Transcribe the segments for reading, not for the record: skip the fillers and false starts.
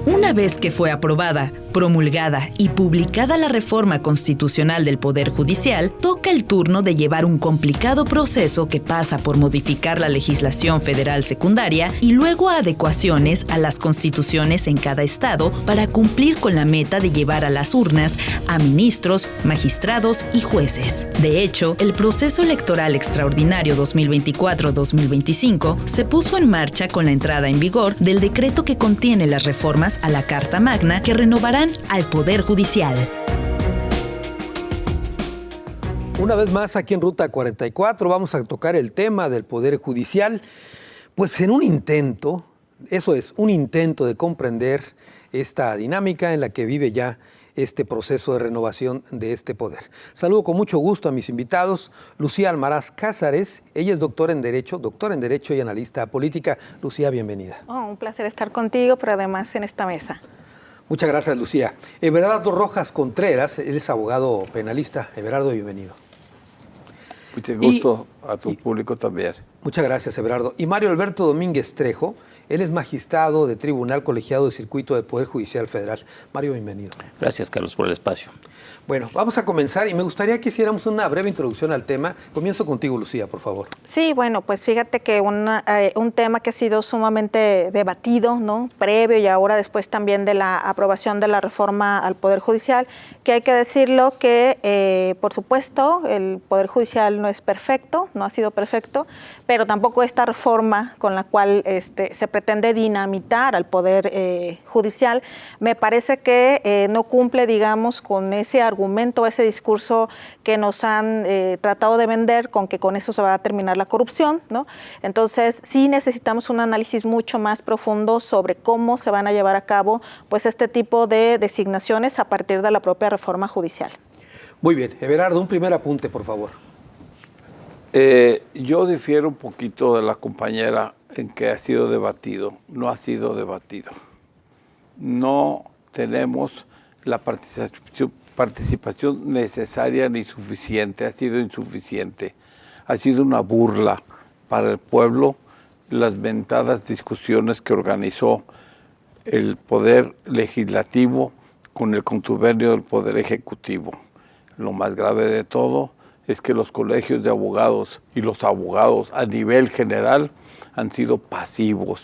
Una vez que fue aprobada, promulgada y publicada la reforma constitucional del Poder Judicial, toca el turno de llevar un complicado proceso que pasa por modificar la legislación federal secundaria y luego adecuaciones a las constituciones en cada estado para cumplir con la meta de llevar a las urnas a ministros, magistrados y jueces. De hecho, el proceso electoral extraordinario 2024-2025 se puso en marcha con la entrada en vigor del decreto que contiene las reformas a la Carta Magna que renovarán al Poder Judicial. Una vez más aquí en Ruta 44 vamos a tocar el tema del Poder Judicial, pues en un intento, un intento de comprender esta dinámica en la que vive ya este proceso de renovación de este poder. Saludo con mucho gusto a mis invitados, Lucía Almaraz Cázares, ella es doctora en Derecho y analista política. Lucía, bienvenida. Un placer estar contigo, pero además en esta mesa. Muchas gracias, Lucía. Everardo Rojas Contreras, él es abogado penalista. Everardo, bienvenido. Mucho gusto a tu público también. Muchas gracias, Everardo. Y Mario Alberto Domínguez Trejo, él es magistrado de Tribunal Colegiado de Circuito del Poder Judicial Federal. Mario, bienvenido. Gracias, Carlos, por el espacio. Bueno, vamos a comenzar y me gustaría que hiciéramos una breve introducción al tema. Comienzo contigo, Lucía, por favor. Sí, bueno, pues fíjate que un tema que ha sido sumamente debatido, ¿no? Previo y ahora después también de la aprobación de la reforma al Poder Judicial, que hay que decirlo que, por supuesto, el Poder Judicial no es perfecto, no ha sido perfecto, pero tampoco esta reforma con la cual se pretende dinamitar al Poder Judicial, me parece que no cumple, digamos, con ese argumento, ese discurso que nos han tratado de vender con que con eso se va a terminar la corrupción, ¿no? Entonces, sí necesitamos un análisis mucho más profundo sobre cómo se van a llevar a cabo pues este tipo de designaciones a partir de la propia reforma judicial. Muy bien. Everardo, un primer apunte, por favor. Yo difiero un poquito de la compañera en que ha sido debatido. No ha sido debatido. No tenemos la participación necesaria ni suficiente, ha sido insuficiente. Ha sido una burla para el pueblo las ventadas discusiones que organizó el Poder Legislativo con el contubernio del Poder Ejecutivo. Lo más grave de todo es que los colegios de abogados y los abogados a nivel general han sido pasivos.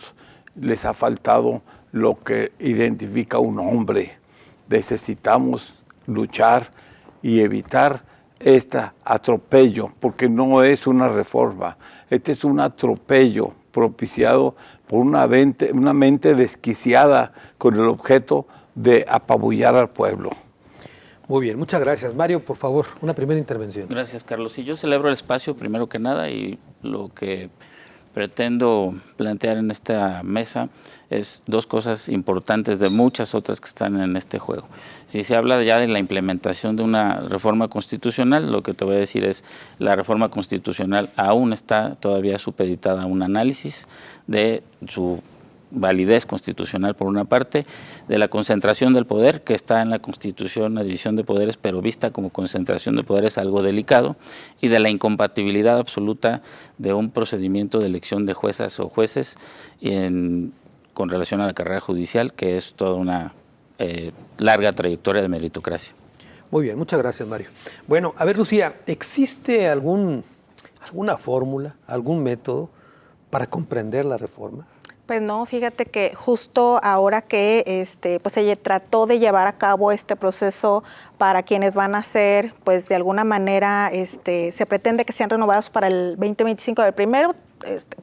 Les ha faltado lo que identifica a un hombre. Necesitamos luchar y evitar este atropello, porque no es una reforma, este es un atropello propiciado por una mente desquiciada con el objeto de apabullar al pueblo. Muy bien, muchas gracias. Mario, por favor, una primera intervención. Gracias, Carlos. Y yo celebro el espacio primero que nada y lo que pretendo plantear en esta mesa es dos cosas importantes de muchas otras que están en este juego. Si se habla ya de la implementación de una reforma constitucional, lo que te voy a decir es la reforma constitucional aún está todavía supeditada a un análisis de su validez constitucional por una parte, de la concentración del poder que está en la Constitución, la división de poderes, pero vista como concentración de poderes algo delicado, y de la incompatibilidad absoluta de un procedimiento de elección de juezas o jueces con relación a la carrera judicial, que es toda una larga trayectoria de meritocracia. Muy bien, muchas gracias, Mario. Bueno, a ver, Lucía, ¿existe alguna fórmula, algún método para comprender la reforma? Pues no, fíjate que justo ahora que pues se trató de llevar a cabo este proceso para quienes van a ser, pues de alguna manera, se pretende que sean renovados para el 2025. Del primero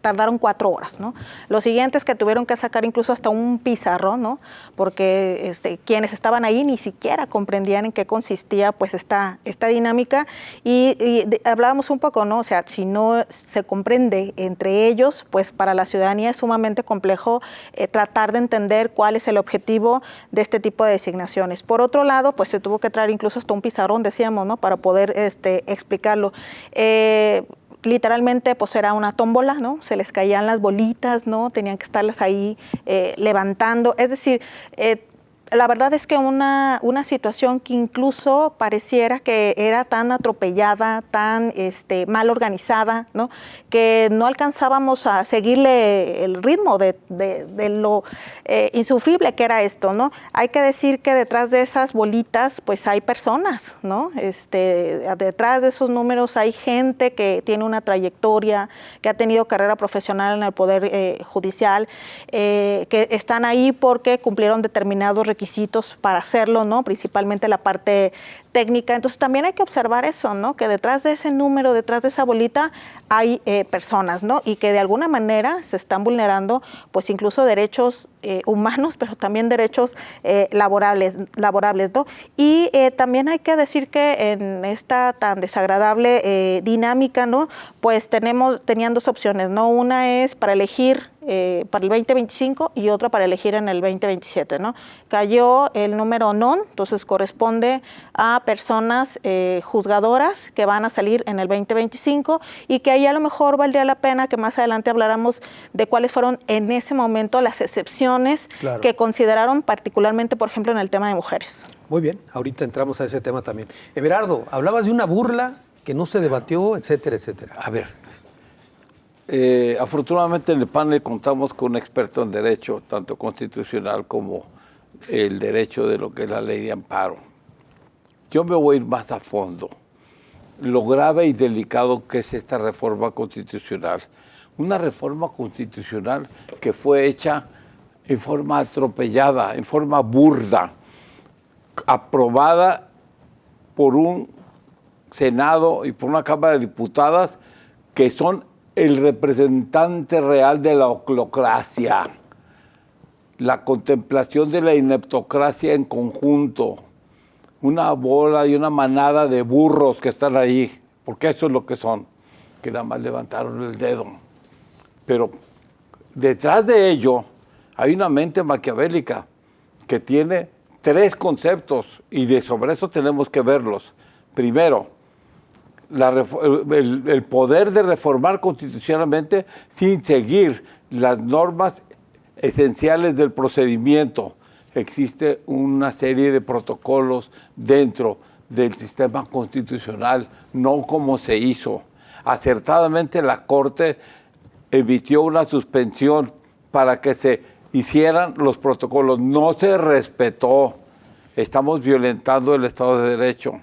tardaron 4 horas, ¿no? Los siguientes que tuvieron que sacar incluso hasta un pizarrón, ¿no? Porque quienes estaban ahí ni siquiera comprendían en qué consistía pues esta dinámica y hablábamos un poco, ¿no? O sea, si no se comprende entre ellos, pues para la ciudadanía es sumamente complejo tratar de entender cuál es el objetivo de este tipo de designaciones. Por otro lado, pues se tuvo que traer incluso hasta un pizarrón, decíamos, ¿no? Para poder explicarlo. Literalmente pues era una tómbola, ¿no? Se les caían las bolitas, ¿no? Tenían que estarlas ahí levantando. Es decir, la verdad es que una situación que incluso pareciera que era tan atropellada, tan mal organizada, ¿no? Que no alcanzábamos a seguirle el ritmo de lo insufrible que era esto, ¿no? Hay que decir que detrás de esas bolitas pues hay personas, ¿no? Detrás de esos números hay gente que tiene una trayectoria, que ha tenido carrera profesional en el Poder Judicial, que están ahí porque cumplieron determinados requisitos para hacerlo, ¿no? Principalmente la parte técnica. Entonces también hay que observar eso, ¿no? Que detrás de ese número, detrás de esa bolita, hay personas, ¿no? Y que de alguna manera se están vulnerando, pues incluso derechos humanos, pero también derechos laborables, ¿no? Y también hay que decir que en esta tan desagradable dinámica, ¿no? Pues tenían dos opciones, ¿no? Una es para elegir para el 2025 y otra para elegir en el 2027, ¿no? Cayó el número non, entonces corresponde a personas juzgadoras que van a salir en el 2025 y que ahí a lo mejor valdría la pena que más adelante habláramos de cuáles fueron en ese momento las excepciones que consideraron particularmente, por ejemplo, en el tema de mujeres. Muy bien, ahorita entramos a ese tema también. Everardo, hablabas de una burla que no se debatió, etcétera, etcétera. A ver, afortunadamente en el panel contamos con un experto en derecho, tanto constitucional como el derecho de lo que es la ley de amparo. Yo me voy a ir más a fondo. Lo grave y delicado que es esta reforma constitucional. Una reforma constitucional que fue hecha en forma atropellada, en forma burda, aprobada por un Senado y por una Cámara de Diputadas que son el representante real de la oclocracia, la contemplación de la ineptocracia en conjunto, una bola y una manada de burros que están ahí, porque eso es lo que son, que nada más levantaron el dedo. Pero detrás de ello hay una mente maquiavélica que tiene tres conceptos y sobre eso tenemos que verlos. Primero, el poder de reformar constitucionalmente sin seguir las normas esenciales del procedimiento. Existe una serie de protocolos dentro del sistema constitucional, no como se hizo. Acertadamente la Corte emitió una suspensión para que se hicieran los protocolos. No se respetó. Estamos violentando el Estado de Derecho.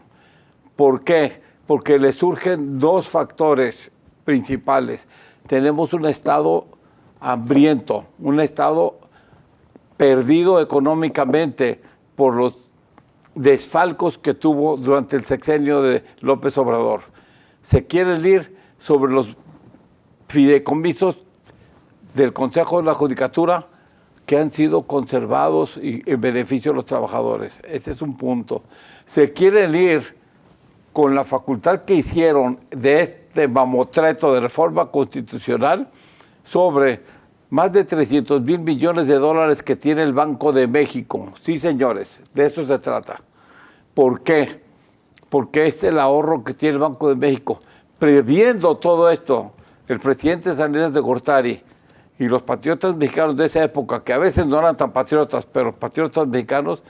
¿Por qué? Porque le surgen dos factores principales. Tenemos un Estado hambriento, un Estado perdido económicamente por los desfalcos que tuvo durante el sexenio de López Obrador. Se quieren ir sobre los fideicomisos del Consejo de la Judicatura que han sido conservados y en beneficio de los trabajadores. Ese es un punto. Se quieren ir con la facultad que hicieron de este mamotreto de reforma constitucional sobre más de 300,000 millones de dólares que tiene el Banco de México. Sí, señores, de eso se trata. ¿Por qué? Porque es el ahorro que tiene el Banco de México. Previendo todo esto, el presidente Salinas de Gortari y los patriotas mexicanos de esa época, que a veces no eran tan patriotas, pero patriotas mexicanos,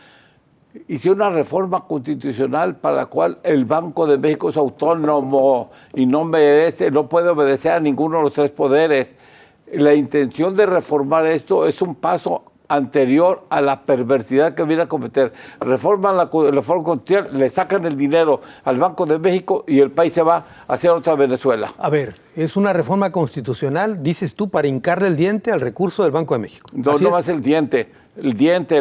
hicieron una reforma constitucional para la cual el Banco de México es autónomo y no puede obedecer a ninguno de los tres poderes. La intención de reformar esto es un paso anterior a la perversidad que viene a cometer. Reforman la reforma constitucional, le sacan el dinero al Banco de México y el país se va a hacer otra Venezuela. A ver, es una reforma constitucional, dices tú, para hincarle el diente al recurso del Banco de México. No más el diente,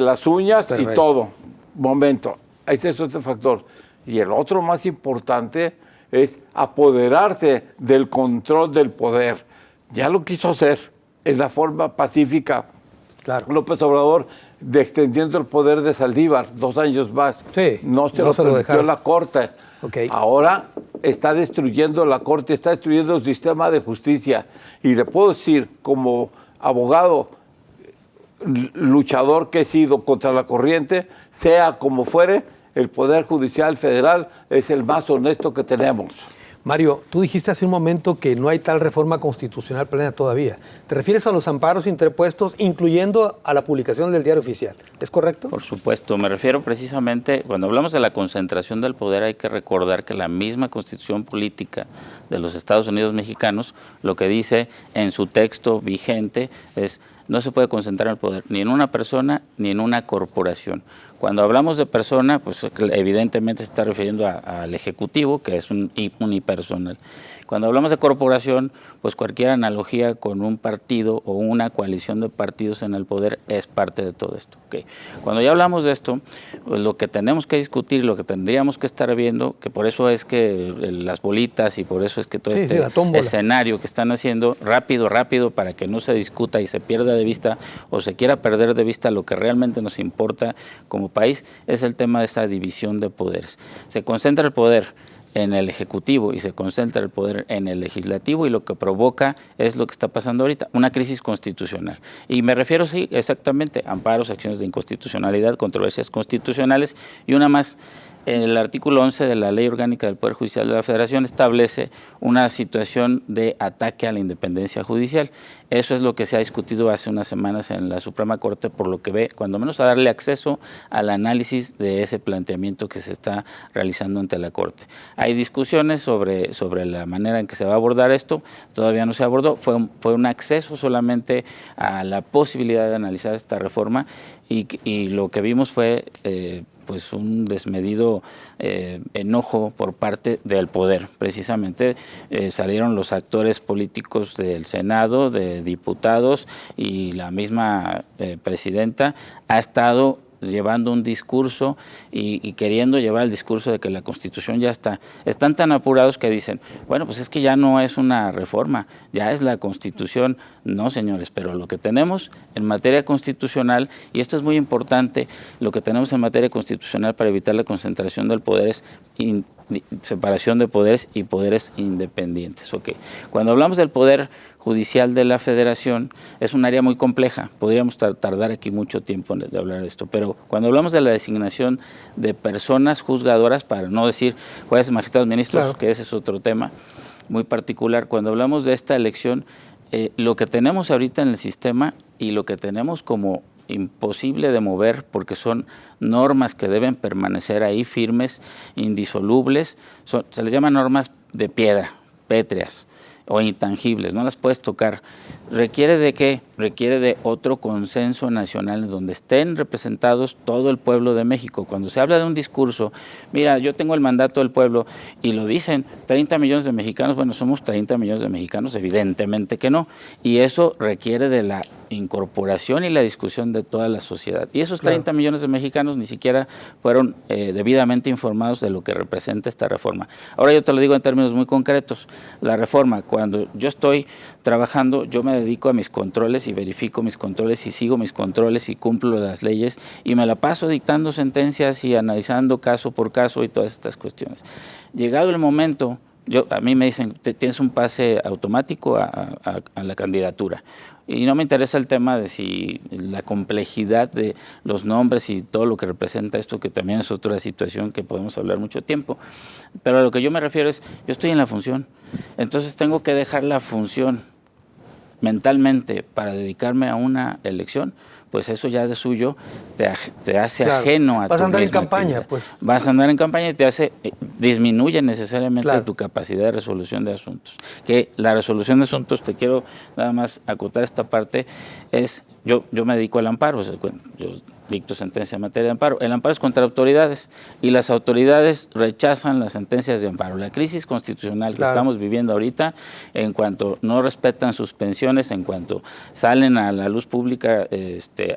las uñas. Perfecto. Y todo. Momento, ese es otro factor. Y el otro más importante es apoderarse del control del poder. Ya lo quiso hacer en la forma pacífica. Claro. López Obrador, extendiendo el poder de Saldívar 2 años más. Sí, no se lo permitió la Corte. Okay. Ahora está destruyendo la Corte, está destruyendo el sistema de justicia. Y le puedo decir, como abogado, luchador que he sido contra la corriente, sea como fuere, el Poder Judicial Federal es el más honesto que tenemos. Mario, tú dijiste hace un momento que no hay tal reforma constitucional plena todavía. ¿Te refieres a los amparos interpuestos, incluyendo a la publicación del Diario Oficial? ¿Es correcto? Por supuesto, me refiero precisamente, cuando hablamos de la concentración del poder, hay que recordar que la misma Constitución Política de los Estados Unidos mexicanos, lo que dice en su texto vigente es: no se puede concentrar el poder ni en una persona ni en una corporación. Cuando hablamos de persona, pues evidentemente se está refiriendo al Ejecutivo, que es unipersonal. Cuando hablamos de corporación, pues cualquier analogía con un partido o una coalición de partidos en el poder es parte de todo esto. Okay. Cuando ya hablamos de esto, pues lo que tenemos que discutir, lo que tendríamos que estar viendo, que por eso es que las bolitas y por eso es que todo escenario que están haciendo rápido para que no se discuta y se pierda de vista o se quiera perder de vista lo que realmente nos importa como país, es el tema de esta división de poderes. Se concentra el poder en el Ejecutivo y se concentra el poder en el Legislativo, y lo que provoca es lo que está pasando ahorita, una crisis constitucional. Y me refiero, sí, exactamente, amparos, acciones de inconstitucionalidad, controversias constitucionales, y una más. El artículo 11 de la Ley Orgánica del Poder Judicial de la Federación establece una situación de ataque a la independencia judicial. Eso es lo que se ha discutido hace unas semanas en la Suprema Corte, por lo que ve, cuando menos, a darle acceso al análisis de ese planteamiento que se está realizando ante la Corte. Hay discusiones sobre la manera en que se va a abordar esto, todavía no se abordó, fue un acceso solamente a la posibilidad de analizar esta reforma, y lo que vimos fue pues un desmedido enojo por parte del poder. Precisamente salieron los actores políticos del Senado, de diputados, y la misma presidenta ha estado llevando un discurso y queriendo llevar el discurso de que la Constitución ya está. Están tan apurados que dicen, bueno, pues es que ya no es una reforma, ya es la Constitución. No, señores, pero lo que tenemos en materia constitucional, y esto es muy importante, lo que tenemos en materia constitucional para evitar la concentración del poder es separación de poderes y poderes independientes. Okay. Cuando hablamos del poder judicial de la Federación, es un área muy compleja, podríamos tardar aquí mucho tiempo de hablar de esto, pero cuando hablamos de la designación de personas juzgadoras, para no decir jueces, magistrados, ministros, claro, que ese es otro tema muy particular, cuando hablamos de esta elección, lo que tenemos ahorita en el sistema y lo que tenemos como imposible de mover, porque son normas que deben permanecer ahí firmes, indisolubles, se les llama normas de piedra, pétreas o intangibles, no las puedes tocar. ¿Requiere de qué? Requiere de otro consenso nacional en donde estén representados todo el pueblo de México. Cuando se habla de un discurso, mira, yo tengo el mandato del pueblo, y lo dicen 30 millones de mexicanos, bueno, somos 30 millones de mexicanos, evidentemente que no, y eso requiere de la incorporación y la discusión de toda la sociedad. Y esos 30 millones de mexicanos ni siquiera fueron debidamente informados de lo que representa esta reforma. Ahora yo te lo digo en términos muy concretos. La reforma, cuando yo estoy trabajando, yo me dedico a mis controles y verifico mis controles y sigo mis controles y cumplo las leyes y me la paso dictando sentencias y analizando caso por caso y todas estas cuestiones. Llegado el momento, a mí me dicen, tienes un pase automático a la candidatura. Y no me interesa el tema de si la complejidad de los nombres y todo lo que representa esto, que también es otra situación que podemos hablar mucho tiempo. Pero a lo que yo me refiero es, yo estoy en la función, entonces tengo que dejar la función mentalmente para dedicarme a una elección. Pues eso ya de suyo te hace ajeno a tu misma actividad. Vas a andar en campaña, pues. Vas a andar en campaña y disminuye necesariamente tu capacidad de resolución de asuntos. Que la resolución de asuntos, te quiero nada más acotar esta parte, es, yo me dedico al amparo, o sea, yo dicto sentencia en materia de amparo. El amparo es contra autoridades y las autoridades rechazan las sentencias de amparo. La crisis constitucional que estamos viviendo ahorita, en cuanto no respetan suspensiones, en cuanto salen a la luz pública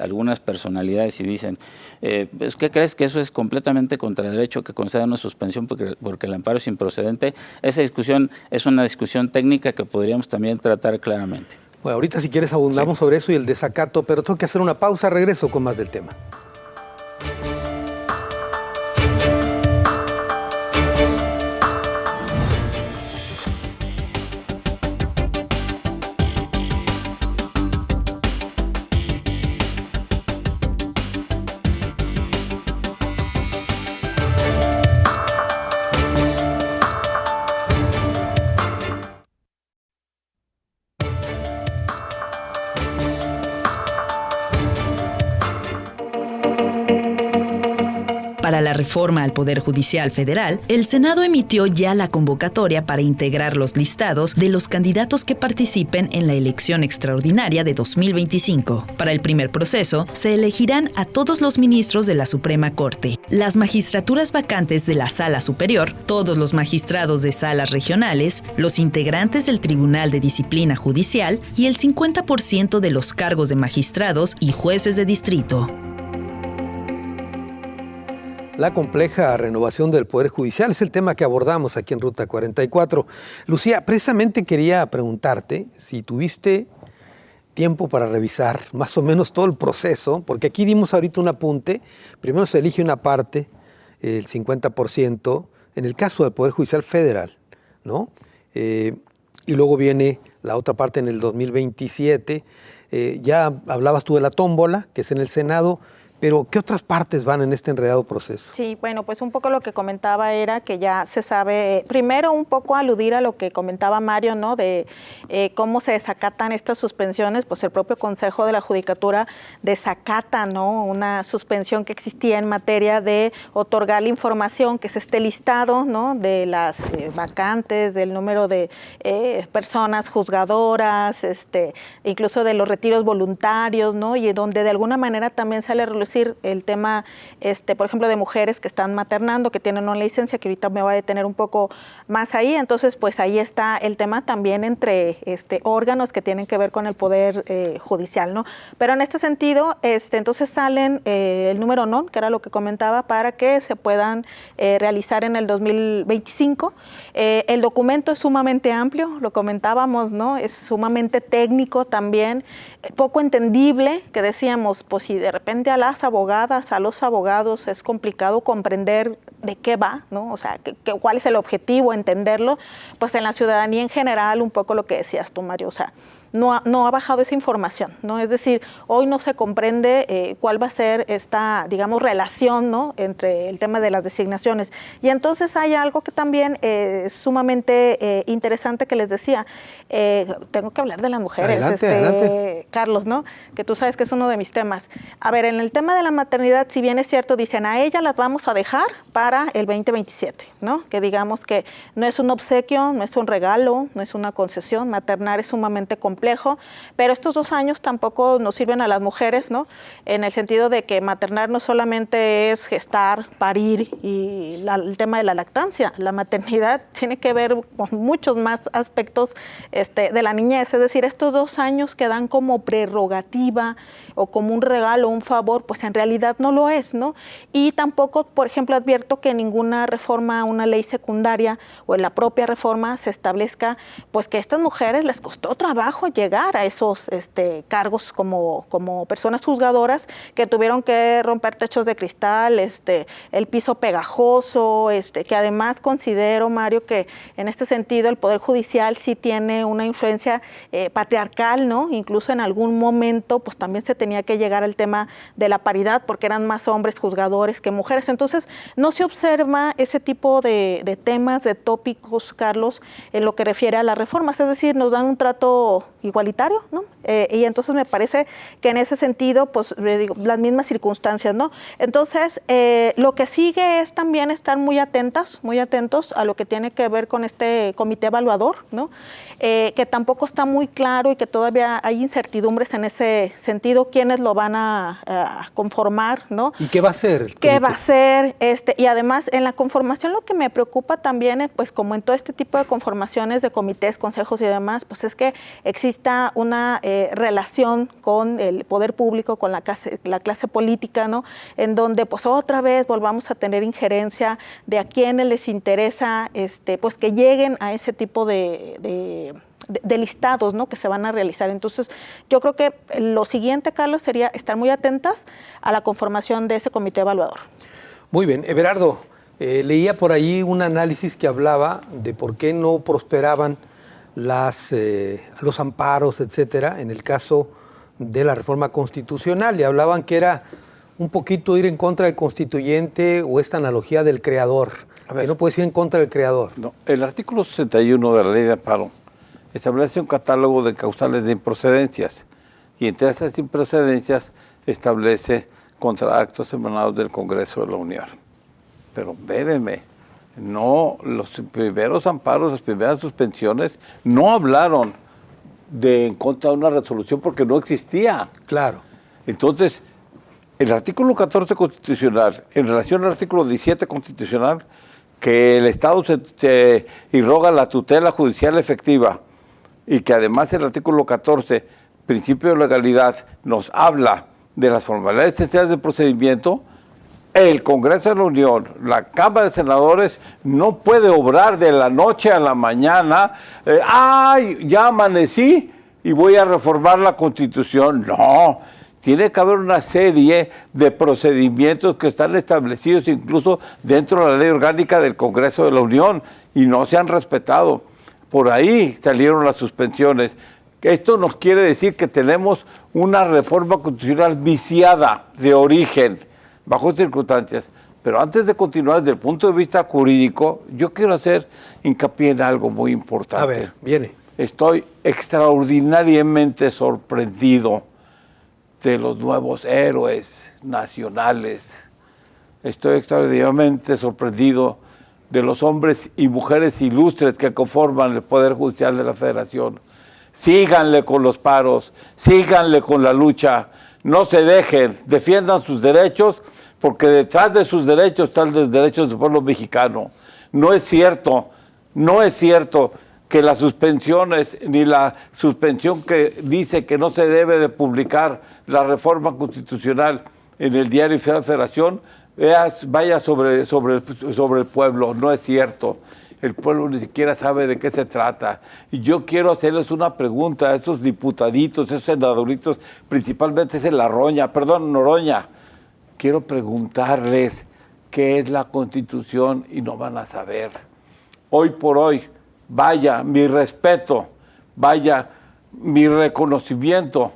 algunas personalidades y dicen, ¿qué crees? Que eso es completamente contra derecho, que conceda una suspensión porque el amparo es improcedente. Esa discusión es una discusión técnica que podríamos también tratar claramente. Bueno, ahorita si quieres abundamos sobre eso y el desacato, pero tengo que hacer una pausa, regreso con más del tema. Para la reforma al Poder Judicial Federal, el Senado emitió ya la convocatoria para integrar los listados de los candidatos que participen en la elección extraordinaria de 2025. Para el primer proceso, se elegirán a todos los ministros de la Suprema Corte, las magistraturas vacantes de la Sala Superior, todos los magistrados de salas regionales, los integrantes del Tribunal de Disciplina Judicial y el 50% de los cargos de magistrados y jueces de distrito. La compleja renovación del Poder Judicial es el tema que abordamos aquí en Ruta 44. Lucía, precisamente quería preguntarte si tuviste tiempo para revisar más o menos todo el proceso, porque aquí dimos ahorita un apunte. Primero se elige una parte, el 50%, en el caso del Poder Judicial Federal, ¿no? Y luego viene la otra parte en el 2027. Ya hablabas tú de la tómbola, que es en el Senado. Pero, ¿qué otras partes van en este enredado proceso? Sí, bueno, pues un poco lo que comentaba era que ya se sabe, primero un poco aludir a lo que comentaba Mario, ¿no? De cómo se desacatan estas suspensiones, pues el propio Consejo de la Judicatura desacata, ¿no? Una suspensión que existía en materia de otorgar la información, que es este listado, ¿no? De las vacantes, del número de personas juzgadoras, incluso de los retiros voluntarios, ¿no? Y donde de alguna manera también sale a relucir el tema, por ejemplo, de mujeres que están maternando, que tienen una licencia, que ahorita me voy a detener un poco más ahí. Entonces, pues ahí está el tema también entre órganos que tienen que ver con el Poder Judicial, ¿no? Pero en este sentido, entonces salen el número non, que era lo que comentaba, para que se puedan realizar en el 2025. El documento es sumamente amplio, lo comentábamos, ¿no? Es sumamente técnico también, poco entendible, que decíamos, pues si de repente a las abogadas, a los abogados es complicado comprender de qué va, ¿no? O sea, cuál es el objetivo, entenderlo, pues en la ciudadanía en general, un poco lo que decías tú, Mario, o sea, no ha bajado esa información, ¿no? Es decir, hoy no se comprende cuál va a ser esta, digamos, relación, ¿no? Entre el tema de las designaciones. Y entonces hay algo que también es sumamente interesante que les decía. Tengo que hablar de las mujeres, adelante. Carlos, ¿no? Que tú sabes que es uno de mis temas. A ver, en el tema de la maternidad, si bien es cierto, dicen a ella las vamos a dejar para el 2027, ¿no? Que digamos que no es un obsequio, no es un regalo, no es una concesión. Maternar es sumamente complejo, pero estos 2 años tampoco nos sirven a las mujeres, ¿no? En el sentido de que maternar no solamente es gestar, parir y el tema de la lactancia. La maternidad tiene que ver con muchos más aspectos de la niñez, es decir, estos 2 años que dan como prerrogativa o como un regalo, un favor, pues en realidad no lo es, ¿no? Y tampoco, por ejemplo, advierto que en ninguna reforma, una ley secundaria o en la propia reforma se establezca, pues que a estas mujeres les costó trabajo llegar a esos cargos como personas juzgadoras, que tuvieron que romper techos de cristal, el piso pegajoso, que además considero, Mario, que en este sentido el Poder Judicial sí tiene una influencia patriarcal, ¿no? Incluso en algún momento pues también se tenía que llegar al tema de la paridad porque eran más hombres juzgadores que mujeres. Entonces no se observa ese tipo de temas, de tópicos, Carlos, en lo que refiere a las reformas, es decir, nos dan un trato igualitario, ¿no? Y entonces me parece que en ese sentido, pues las mismas circunstancias, ¿no? Entonces, lo que sigue es también estar muy atentos a lo que tiene que ver con este comité evaluador, ¿no? Que tampoco está muy claro y que todavía hay incertidumbres en ese sentido, quiénes lo van a conformar, ¿no? ¿Y qué va a ser? ¿Qué va a ser? Y además, en la conformación lo que me preocupa también, pues como en todo este tipo de conformaciones de comités, consejos y demás, pues es que exista una relación con el poder público, con la clase política, ¿no? En donde pues otra vez volvamos a tener injerencia de a quienes les interesa pues que lleguen a ese tipo de listados, ¿no? Que se van a realizar. Entonces, yo creo que lo siguiente, Carlos, sería estar muy atentas a la conformación de ese comité evaluador. Muy bien. Everardo, leía por ahí un análisis que hablaba de por qué no prosperaban los amparos, etcétera, en el caso de la reforma constitucional, y hablaban que era un poquito ir en contra del constituyente o esta analogía del creador, que no puedes ir en contra del creador. No, el artículo 61 de la ley de amparo establece un catálogo de causales de improcedencias y entre estas improcedencias establece contra actos emanados del Congreso de la Unión. pero bébeme. No, los primeros amparos, las primeras suspensiones, no hablaron en contra de una resolución porque no existía. Claro. Entonces, el artículo 14 constitucional, en relación al artículo 17 constitucional, que el Estado se irroga la tutela judicial efectiva y que además el artículo 14, principio de legalidad, nos habla de las formalidades esenciales del procedimiento, el Congreso de la Unión, la Cámara de Senadores, no puede obrar de la noche a la mañana, ¡ay, ya amanecí y voy a reformar la Constitución! No, tiene que haber una serie de procedimientos que están establecidos incluso dentro de la ley orgánica del Congreso de la Unión y no se han respetado. Por ahí salieron las suspensiones. Esto nos quiere decir que tenemos una reforma constitucional viciada de origen, bajo circunstancias. Pero antes de continuar desde el punto de vista jurídico, yo quiero hacer hincapié en algo muy importante. A ver, viene. Estoy extraordinariamente sorprendido de los nuevos héroes nacionales. Estoy extraordinariamente sorprendido de los hombres y mujeres ilustres que conforman el Poder Judicial de la Federación. Síganle con los paros, síganle con la lucha, no se dejen, defiendan sus derechos, porque detrás de sus derechos están los derechos del pueblo mexicano. No es cierto que las suspensiones, ni la suspensión que dice que no se debe de publicar la reforma constitucional en el Diario Oficial de la Federación, vaya sobre el pueblo. No es cierto. El pueblo ni siquiera sabe de qué se trata. Y yo quiero hacerles una pregunta a esos diputaditos, esos senadoritos, principalmente ese Noroña. Quiero preguntarles qué es la Constitución y no van a saber. Hoy por hoy, vaya mi respeto, vaya mi reconocimiento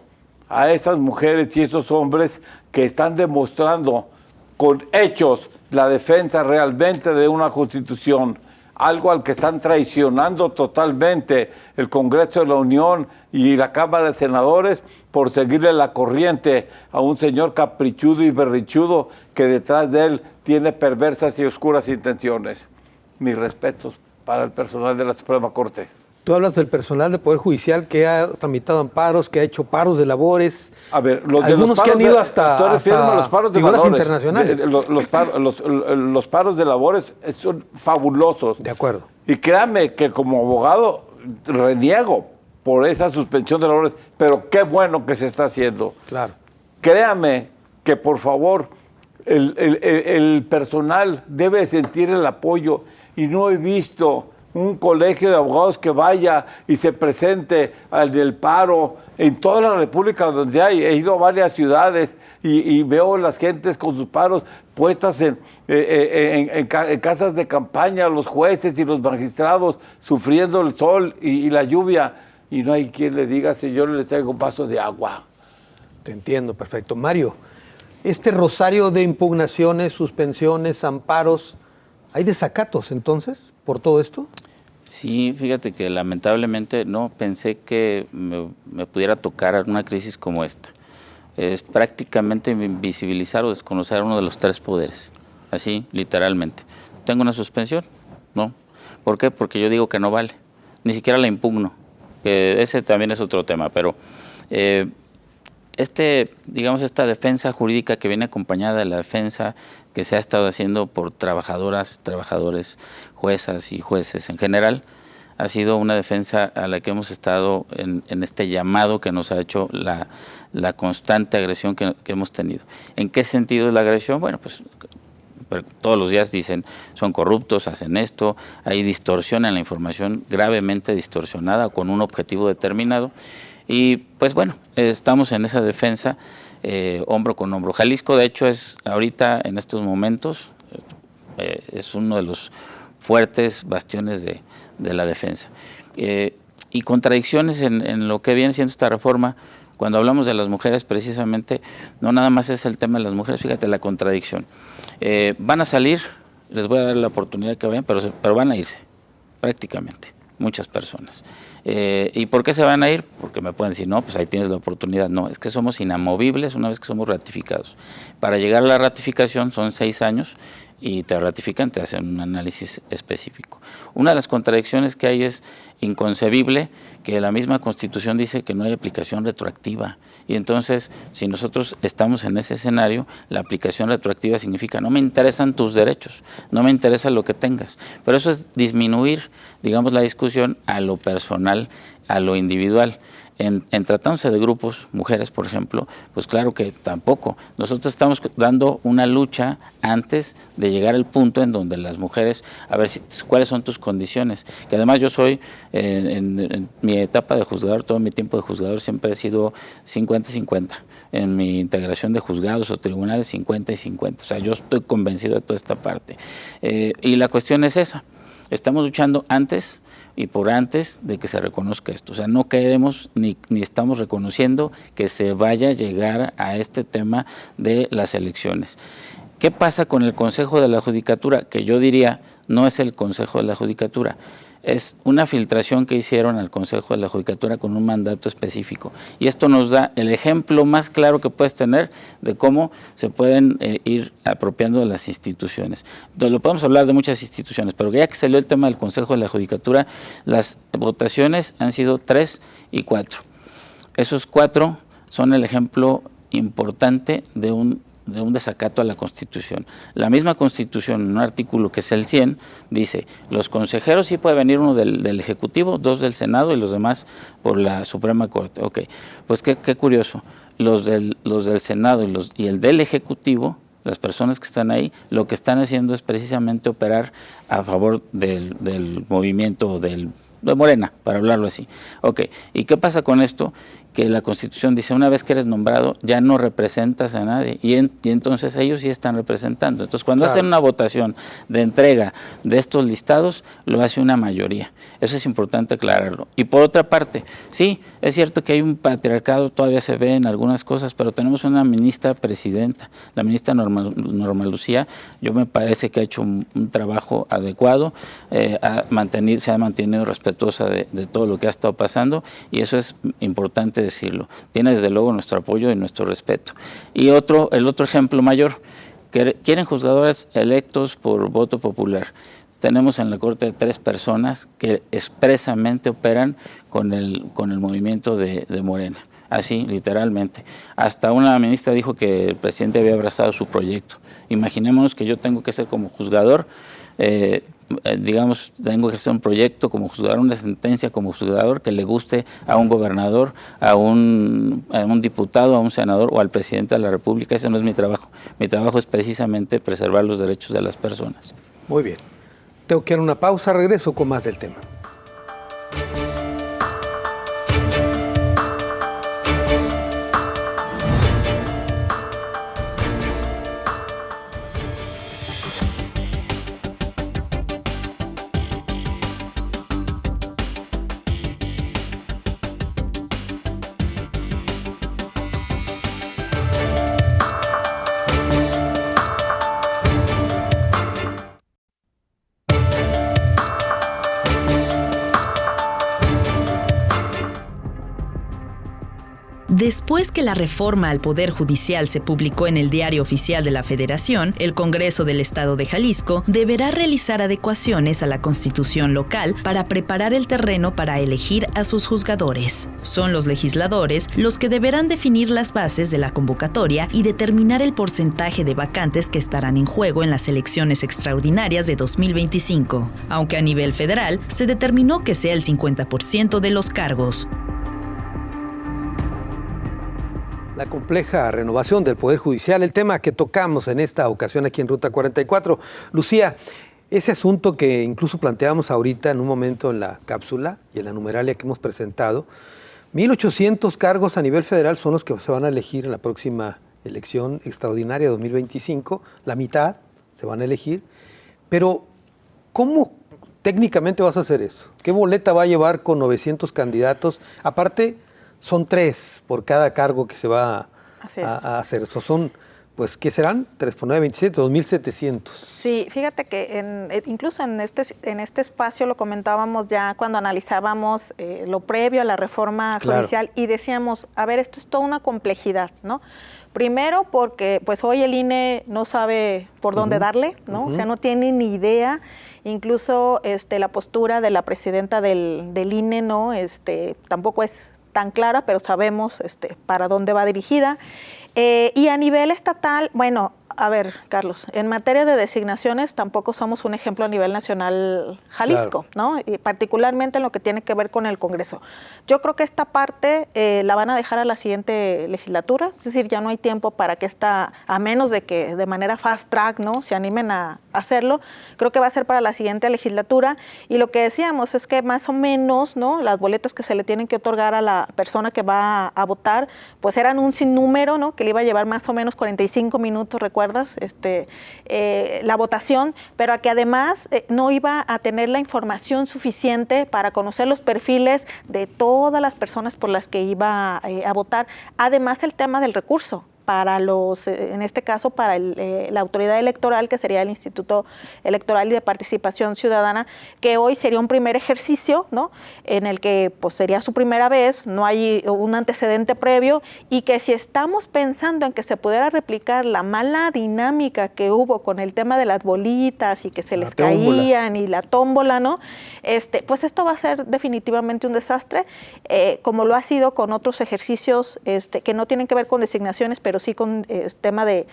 a esas mujeres y esos hombres que están demostrando con hechos la defensa realmente de una Constitución, algo al que están traicionando totalmente el Congreso de la Unión y la Cámara de Senadores por seguirle la corriente a un señor caprichudo y berrichudo que detrás de él tiene perversas y oscuras intenciones. Mis respetos para el personal de la Suprema Corte. Tú hablas del personal del Poder Judicial que ha tramitado amparos, que ha hecho paros de labores. A ver, algunos que han ido hasta los paros de figuras valores, internacionales. Los paros de labores son fabulosos. De acuerdo. Y créame que como abogado reniego por esa suspensión de labores, pero qué bueno que se está haciendo. Claro. Créame que por favor el personal debe sentir el apoyo y no he visto un colegio de abogados que vaya y se presente al del paro en toda la República donde hay. He ido a varias ciudades y veo las gentes con sus paros puestas en casas de campaña, los jueces y los magistrados sufriendo el sol y la lluvia, y no hay quien le diga, señor, le traigo un vaso de agua. Te entiendo, perfecto. Mario, este rosario de impugnaciones, suspensiones, amparos, ¿hay desacatos entonces por todo esto? Sí, fíjate que lamentablemente no pensé que me pudiera tocar una crisis como esta. Es prácticamente invisibilizar o desconocer uno de los tres poderes, así literalmente. ¿Tengo una suspensión? No. ¿Por qué? Porque yo digo que no vale, ni siquiera la impugno. Ese también es otro tema, pero esta defensa jurídica que viene acompañada de la defensa que se ha estado haciendo por trabajadoras, trabajadores, juezas y jueces en general, ha sido una defensa a la que hemos estado en este llamado que nos ha hecho la constante agresión que hemos tenido. ¿En qué sentido es la agresión? Bueno, pues todos los días dicen, son corruptos, hacen esto, hay distorsión en la información, gravemente distorsionada con un objetivo determinado. Y pues bueno, estamos en esa defensa hombro con hombro. Jalisco, de hecho, es ahorita, en estos momentos, es uno de los fuertes bastiones de la defensa. Y contradicciones en lo que viene siendo esta reforma. Cuando hablamos de las mujeres, precisamente, no nada más es el tema de las mujeres, fíjate la contradicción. Van a salir, les voy a dar la oportunidad que vayan, pero van a irse, prácticamente, muchas personas. ¿Y por qué se van a ir? Porque me pueden decir, no, pues ahí tienes la oportunidad. No, es que somos inamovibles una vez que somos ratificados. Para llegar a la ratificación son 6 años y te ratifican, te hacen un análisis específico. Una de las contradicciones que hay es inconcebible que la misma Constitución dice que no hay aplicación retroactiva, y entonces si nosotros estamos en ese escenario, la aplicación retroactiva significa no me interesan tus derechos, no me interesa lo que tengas, pero eso es disminuir, digamos, la discusión a lo personal, a lo individual. En tratándose de grupos, mujeres por ejemplo, pues claro que tampoco. Nosotros estamos dando una lucha antes de llegar al punto en donde las mujeres, a ver cuáles son tus condiciones. Que además yo soy, en mi etapa de juzgador, todo mi tiempo de juzgador siempre he sido 50-50. En mi integración de juzgados o tribunales 50 y 50. O sea, yo estoy convencido de toda esta parte. Y la cuestión es esa. Estamos luchando antes y por antes de que se reconozca esto. O sea, no queremos ni estamos reconociendo que se vaya a llegar a este tema de las elecciones. ¿Qué pasa con el Consejo de la Judicatura? Que yo diría, no es el Consejo de la Judicatura, es una filtración que hicieron al Consejo de la Judicatura con un mandato específico. Y esto nos da el ejemplo más claro que puedes tener de cómo se pueden ir apropiando de las instituciones. Entonces, lo podemos hablar de muchas instituciones, pero ya que salió el tema del Consejo de la Judicatura, las votaciones han sido 3 y 4. Esos 4 son el ejemplo importante de un desacato a la Constitución. La misma Constitución, en un artículo que es el 100, dice, los consejeros sí puede venir uno del Ejecutivo, 2 del Senado y los demás por la Suprema Corte. Ok, pues qué curioso, los del Senado y el del Ejecutivo, las personas que están ahí, lo que están haciendo es precisamente operar a favor del movimiento de Morena, para hablarlo así. Ok, ¿y qué pasa con esto? Que la Constitución dice, una vez que eres nombrado, ya no representas a nadie, y entonces ellos sí están representando. Entonces, cuando hacen una votación de entrega de estos listados, lo hace una mayoría. Eso es importante aclararlo. Y por otra parte, sí, es cierto que hay un patriarcado, todavía se ve en algunas cosas, pero tenemos una ministra presidenta, la ministra Norma Lucía. Yo me parece que ha hecho un trabajo adecuado, se ha mantenido respetuosa de todo lo que ha estado pasando, y eso es importante decirlo. Tiene desde luego nuestro apoyo y nuestro respeto. Y el otro ejemplo mayor, que quieren juzgadores electos por voto popular. Tenemos en la Corte 3 personas que expresamente operan con el movimiento de Morena. Así, literalmente. Hasta una ministra dijo que el presidente había abrazado su proyecto. Imaginémonos que yo tengo que ser como juzgador, digamos, tengo que hacer un proyecto como juzgador, una sentencia como juzgador que le guste a un gobernador, a un diputado, a un senador o al presidente de la República. Ese no es mi trabajo. Mi trabajo es precisamente preservar los derechos de las personas. Muy bien. Tengo que ir a una pausa, regreso con más del tema. Después que la reforma al Poder Judicial se publicó en el Diario Oficial de la Federación, el Congreso del Estado de Jalisco deberá realizar adecuaciones a la Constitución local para preparar el terreno para elegir a sus juzgadores. Son los legisladores los que deberán definir las bases de la convocatoria y determinar el porcentaje de vacantes que estarán en juego en las elecciones extraordinarias de 2025, aunque a nivel federal se determinó que sea el 50% de los cargos. La compleja renovación del Poder Judicial, el tema que tocamos en esta ocasión aquí en Ruta 44. Lucía, ese asunto que incluso planteamos ahorita en un momento en la cápsula y en la numeralia que hemos presentado, 1,800 cargos a nivel federal son los que se van a elegir en la próxima elección extraordinaria de 2025, la mitad se van a elegir, pero ¿cómo técnicamente vas a hacer eso? ¿Qué boleta va a llevar con 900 candidatos? Aparte, son 3 por cada cargo que se va a hacer. Eso son, pues, ¿qué serán? 3 por 9, 27, 2,700. Sí, fíjate que incluso en este espacio lo comentábamos ya cuando analizábamos lo previo a la reforma judicial y decíamos, a ver, esto es toda una complejidad, ¿no? Primero porque pues hoy el INE no sabe por dónde darle, ¿no? O sea, no tiene ni idea. Incluso la postura de la presidenta del INE, ¿no? Tampoco es tan clara, pero sabemos para dónde va dirigida. Y a nivel estatal, bueno, a ver, Carlos, en materia de designaciones tampoco somos un ejemplo a nivel nacional Jalisco, claro, ¿no? Y particularmente en lo que tiene que ver con el Congreso. Yo creo que esta parte la van a dejar a la siguiente legislatura, es decir, ya no hay tiempo para que a menos de que de manera fast track, ¿no?, se animen a hacerlo, creo que va a ser para la siguiente legislatura. Y lo que decíamos es que más o menos, ¿no?, las boletas que se le tienen que otorgar a la persona que va a votar, pues eran un sinnúmero, ¿no?, que le iba a llevar más o menos 45 minutos, ¿recuerdas? La votación, pero a que además no iba a tener la información suficiente para conocer los perfiles de todas las personas por las que iba a votar. Además, el tema del recurso para en este caso, para la autoridad electoral, que sería el Instituto Electoral y de Participación Ciudadana, que hoy sería un primer ejercicio, ¿no?, en el que pues sería su primera vez, no hay un antecedente previo, y que si estamos pensando en que se pudiera replicar la mala dinámica que hubo con el tema de las bolitas y que se les caían y la tómbola, ¿no?, pues esto va a ser definitivamente un desastre, como lo ha sido con otros ejercicios que no tienen que ver con designaciones, pero sí con tema de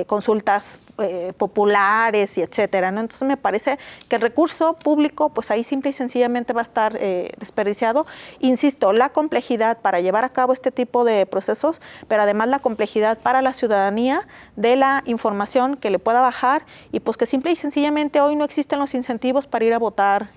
consultas populares y etcétera, ¿no? Entonces me parece que el recurso público, pues ahí simple y sencillamente va a estar desperdiciado. Insisto, la complejidad para llevar a cabo este tipo de procesos, pero además la complejidad para la ciudadanía de la información que le pueda bajar, y pues que simple y sencillamente hoy no existen los incentivos para ir a votar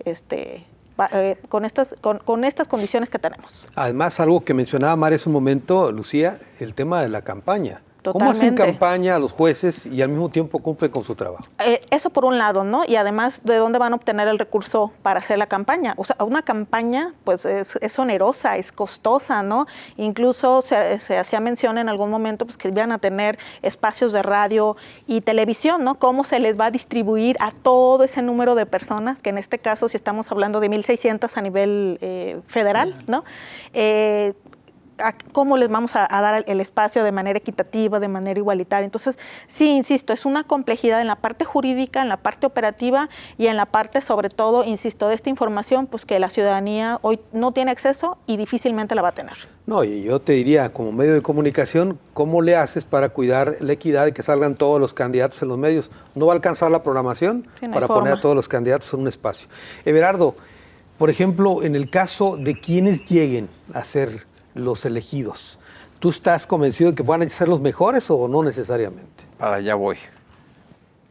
con estas condiciones que tenemos. Además, algo que mencionaba María hace un momento, Lucía, el tema de la campaña. Totalmente. ¿Cómo hacen campaña a los jueces y al mismo tiempo cumplen con su trabajo? Eso por un lado, ¿no? Y además, ¿de dónde van a obtener el recurso para hacer la campaña? O sea, una campaña, pues, es onerosa, es costosa, ¿no? Incluso se hacía mención en algún momento, pues, que iban a tener espacios de radio y televisión, ¿no? ¿Cómo se les va a distribuir a todo ese número de personas? Que en este caso, si estamos hablando de 1,600 a nivel federal, ¿no? ¿Cómo les vamos a dar el espacio de manera equitativa, de manera igualitaria? Entonces, sí, insisto, es una complejidad en la parte jurídica, en la parte operativa y en la parte, sobre todo, insisto, de esta información, pues que la ciudadanía hoy no tiene acceso y difícilmente la va a tener. No, y yo te diría, como medio de comunicación, ¿cómo le haces para cuidar la equidad y que salgan todos los candidatos en los medios? ¿No va a alcanzar la programación para poner a todos los candidatos en un espacio? Everardo, por ejemplo, en el caso de quienes lleguen a ser los elegidos, ¿tú estás convencido de que van a ser los mejores o no necesariamente? Para allá voy,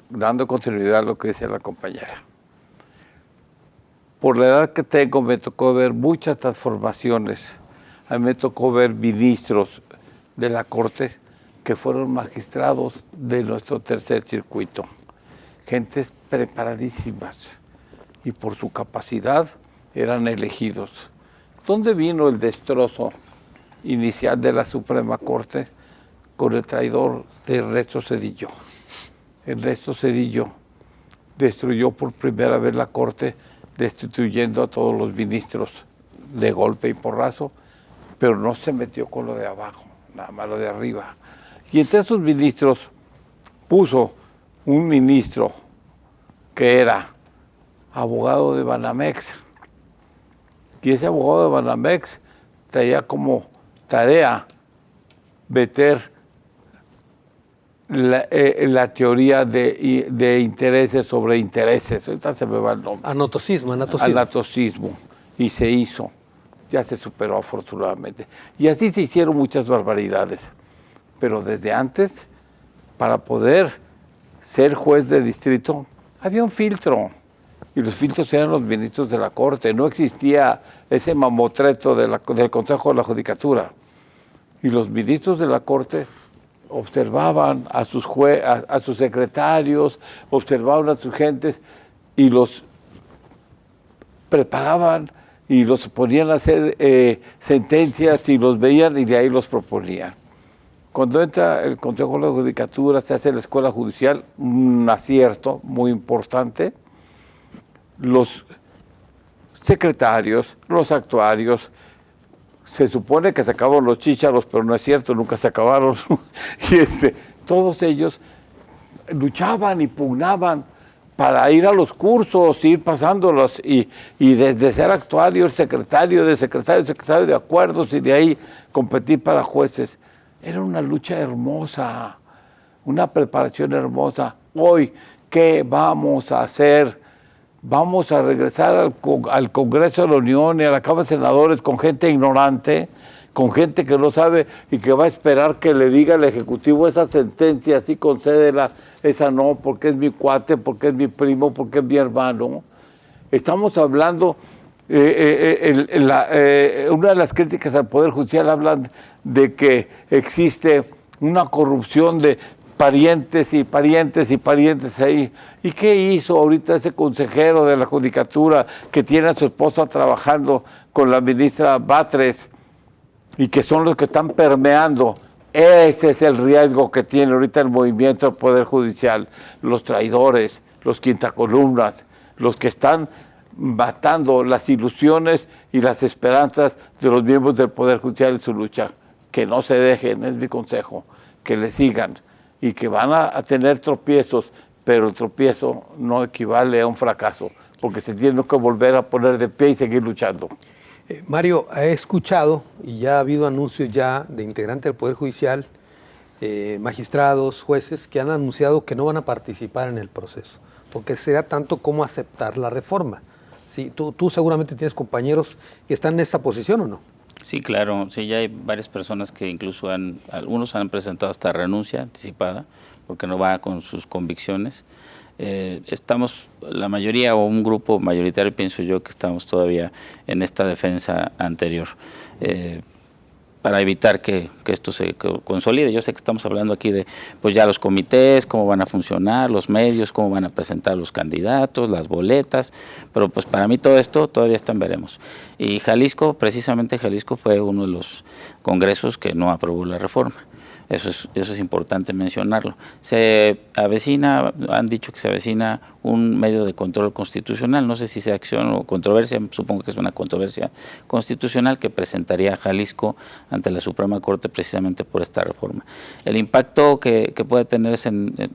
dando continuidad a lo que decía la compañera. Por la edad que tengo, me tocó ver muchas transformaciones. A mí me tocó ver ministros de la Corte que fueron magistrados de nuestro tercer circuito. Gentes preparadísimas y por su capacidad eran elegidos. ¿Dónde vino el destrozo inicial de la Suprema Corte? Con el traidor de Ernesto Zedillo. Ernesto Zedillo destruyó por primera vez la Corte, destituyendo a todos los ministros de golpe y porrazo, pero no se metió con lo de abajo, nada más lo de arriba. Y entre esos ministros puso un ministro que era abogado de Banamex, y ese abogado de Banamex traía como tarea meter la teoría de intereses sobre intereses. Ahorita se me va el nombre. Anatosismo. Y se hizo. Ya se superó afortunadamente. Y así se hicieron muchas barbaridades. Pero desde antes, para poder ser juez de distrito, había un filtro. Y los filtros eran los ministros de la Corte. No existía ese mamotreto del Consejo de la Judicatura. Y los ministros de la Corte observaban a sus secretarios, observaban a sus gentes y los preparaban y los ponían a hacer sentencias y los veían y de ahí los proponían. Cuando entra el Consejo de la Judicatura, se hace la Escuela Judicial, un acierto muy importante. Los secretarios, los actuarios, se supone que se acabaron los chícharos, pero no es cierto, nunca se acabaron. Y todos ellos luchaban y pugnaban para ir a los cursos, ir pasándolos, y desde ser actuario, secretario de acuerdos, y de ahí competir para jueces. Era una lucha hermosa, una preparación hermosa. Hoy, ¿qué vamos a hacer? Vamos a regresar al Congreso de la Unión y a la Cámara de Senadores con gente ignorante, con gente que no sabe y que va a esperar que le diga al Ejecutivo esa sentencia, así concédela, esa no, porque es mi cuate, porque es mi primo, porque es mi hermano. Estamos hablando, una de las críticas al Poder Judicial hablan de que existe una corrupción de parientes y parientes y parientes ahí. ¿Y qué hizo ahorita ese consejero de la Judicatura que tiene a su esposa trabajando con la ministra Batres y que son los que están permeando? Ese es el riesgo que tiene ahorita el movimiento del Poder Judicial. Los traidores, los quintacolumnas, los que están matando las ilusiones y las esperanzas de los miembros del Poder Judicial en su lucha. Que no se dejen, es mi consejo, que le sigan, y que van a tener tropiezos, pero el tropiezo no equivale a un fracaso, porque se tiene que volver a poner de pie y seguir luchando. Mario, he escuchado, y ya ha habido anuncios ya de integrantes del Poder Judicial, magistrados, jueces, que han anunciado que no van a participar en el proceso, porque será tanto como aceptar la reforma. Sí, tú seguramente tienes compañeros que están en esta posición, ¿o no? Sí, claro, sí, ya hay varias personas que incluso algunos han presentado hasta renuncia anticipada, porque no va con sus convicciones. Estamos, la mayoría o un grupo mayoritario, pienso yo, que estamos todavía en esta defensa anterior, para evitar que esto se consolide. Yo sé que estamos hablando aquí de pues ya los comités, cómo van a funcionar, los medios, cómo van a presentar los candidatos, las boletas, pero pues para mí todo esto todavía está en veremos. Y Jalisco, precisamente Jalisco fue uno de los congresos que no aprobó la reforma. Eso es importante mencionarlo. Se avecina, han dicho que se avecina un medio de control constitucional, no sé si sea acción o controversia, supongo que es una controversia constitucional que presentaría Jalisco ante la Suprema Corte precisamente por esta reforma. El impacto que puede tener es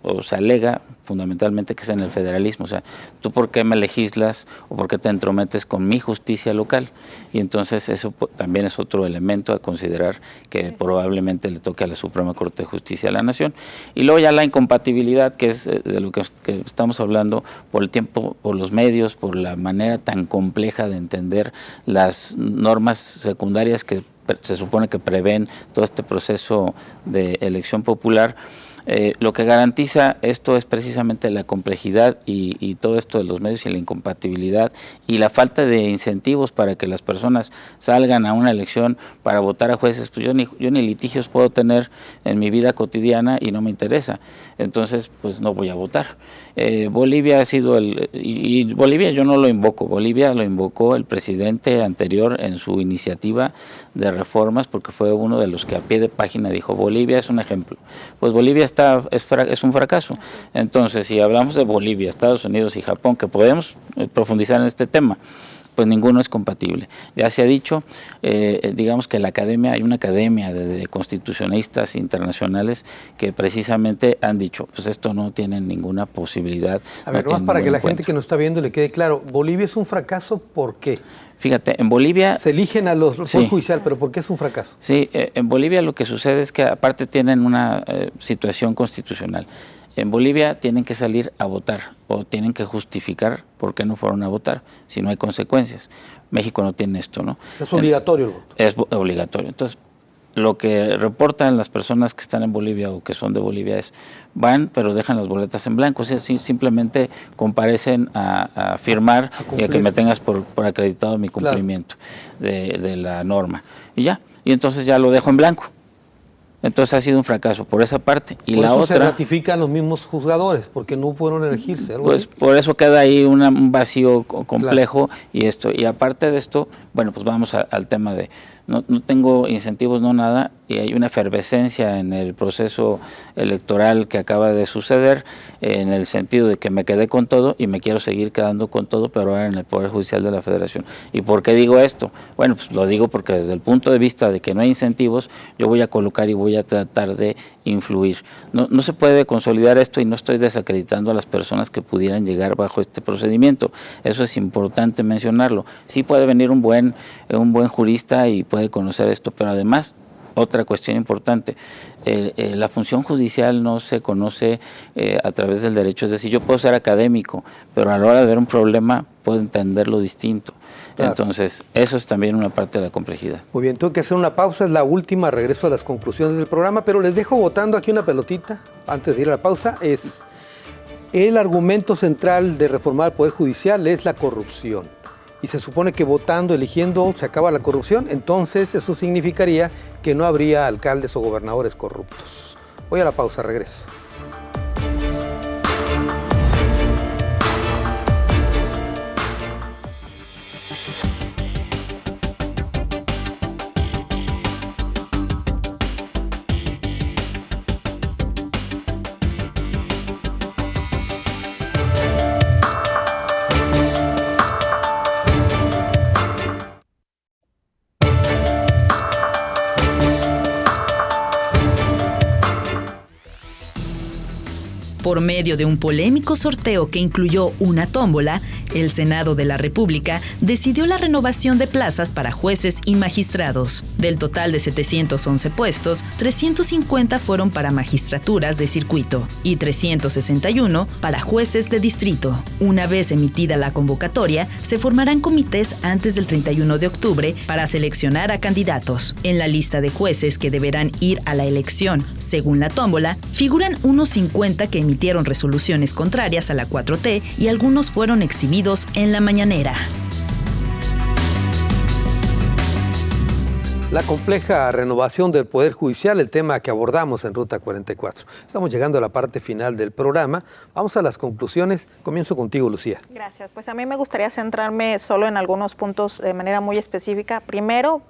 o se alega fundamentalmente que es en el federalismo, o sea, tú por qué me legislas o por qué te entrometes con mi justicia local, y entonces eso también es otro elemento a considerar que probablemente le toque a la Suprema Corte de Justicia de la Nación. Y luego ya la incompatibilidad, que es de lo que estamos hablando, por el tiempo, por los medios, por la manera tan compleja de entender las normas secundarias que se supone que prevén todo este proceso de elección popular. Lo que garantiza esto es precisamente la complejidad y todo esto de los medios y la incompatibilidad y la falta de incentivos para que las personas salgan a una elección para votar a jueces. Pues yo ni litigios puedo tener en mi vida cotidiana y no me interesa, entonces pues no voy a votar. Bolivia ha sido y Bolivia yo no lo invoco, Bolivia lo invocó el presidente anterior en su iniciativa de reformas, porque fue uno de los que a pie de página dijo Bolivia es un ejemplo. Pues Bolivia es un fracaso. Entonces, si hablamos de Bolivia, Estados Unidos y Japón, que podemos profundizar en este tema, pues ninguno es compatible. Ya se ha dicho, digamos que hay una academia de constitucionalistas internacionales que precisamente han dicho, pues esto no tiene ninguna posibilidad. A ver, más para que la gente que nos está viendo le quede claro, Bolivia es un fracaso, ¿por qué? Fíjate, en Bolivia... Se eligen a los Poder Judicial, pero ¿por qué es un fracaso? Sí, en Bolivia lo que sucede es que aparte tienen una situación constitucional. En Bolivia tienen que salir a votar o tienen que justificar por qué no fueron a votar, si no hay consecuencias. México no tiene esto, ¿no? Es obligatorio el voto. Es obligatorio. Entonces, lo que reportan las personas que están en Bolivia o que son de Bolivia es, van pero dejan las boletas en blanco, o sea, simplemente comparecen a firmar y a que me tengas por acreditado mi cumplimiento de la norma. Y ya, y entonces ya lo dejo en blanco. Entonces ha sido un fracaso por esa parte. Y por la eso otra, se ratifican los mismos juzgadores, porque no fueron a elegirse. Pues así. Por eso queda ahí un vacío complejo, y aparte de esto, bueno, pues vamos al tema no tengo incentivos, no nada, y hay una efervescencia en el proceso electoral que acaba de suceder, en el sentido de que me quedé con todo y me quiero seguir quedando con todo, pero ahora en el Poder Judicial de la Federación. ¿Y por qué digo esto? Bueno, pues lo digo porque desde el punto de vista de que no hay incentivos, yo voy a colocar y voy a tratar de influir. No se puede consolidar esto y no estoy desacreditando a las personas que pudieran llegar bajo este procedimiento. Eso es importante mencionarlo. Sí puede venir un buen jurista y puede conocer esto, pero además, otra cuestión importante, la función judicial no se conoce a través del derecho, es decir, yo puedo ser académico, pero a la hora de ver un problema puedo entenderlo distinto. Claro. Entonces, eso es también una parte de la complejidad. Muy bien, tengo que hacer una pausa, es la última, regreso a las conclusiones del programa, pero les dejo votando aquí una pelotita, antes de ir a la pausa, es el argumento central de reformar el Poder Judicial es la corrupción. Y se supone que votando, eligiendo, se acaba la corrupción, entonces eso significaría que no habría alcaldes o gobernadores corruptos. Voy a la pausa, regreso. Por medio de un polémico sorteo que incluyó una tómbola, el Senado de la República decidió la renovación de plazas para jueces y magistrados. Del total de 711 puestos, 350 fueron para magistraturas de circuito y 361 para jueces de distrito. Una vez emitida la convocatoria, se formarán comités antes del 31 de octubre para seleccionar a candidatos. En la lista de jueces que deberán ir a la elección, según la tómbola, figuran unos 50 que emitieron resoluciones contrarias a la 4T y algunos fueron exhibidos en la mañanera. La compleja renovación del Poder Judicial, el tema que abordamos en Ruta 44. Estamos llegando a la parte final del programa. Vamos a las conclusiones. Comienzo contigo, Lucía. Gracias. Pues a mí me gustaría centrarme solo en algunos puntos de manera muy específica. Primero,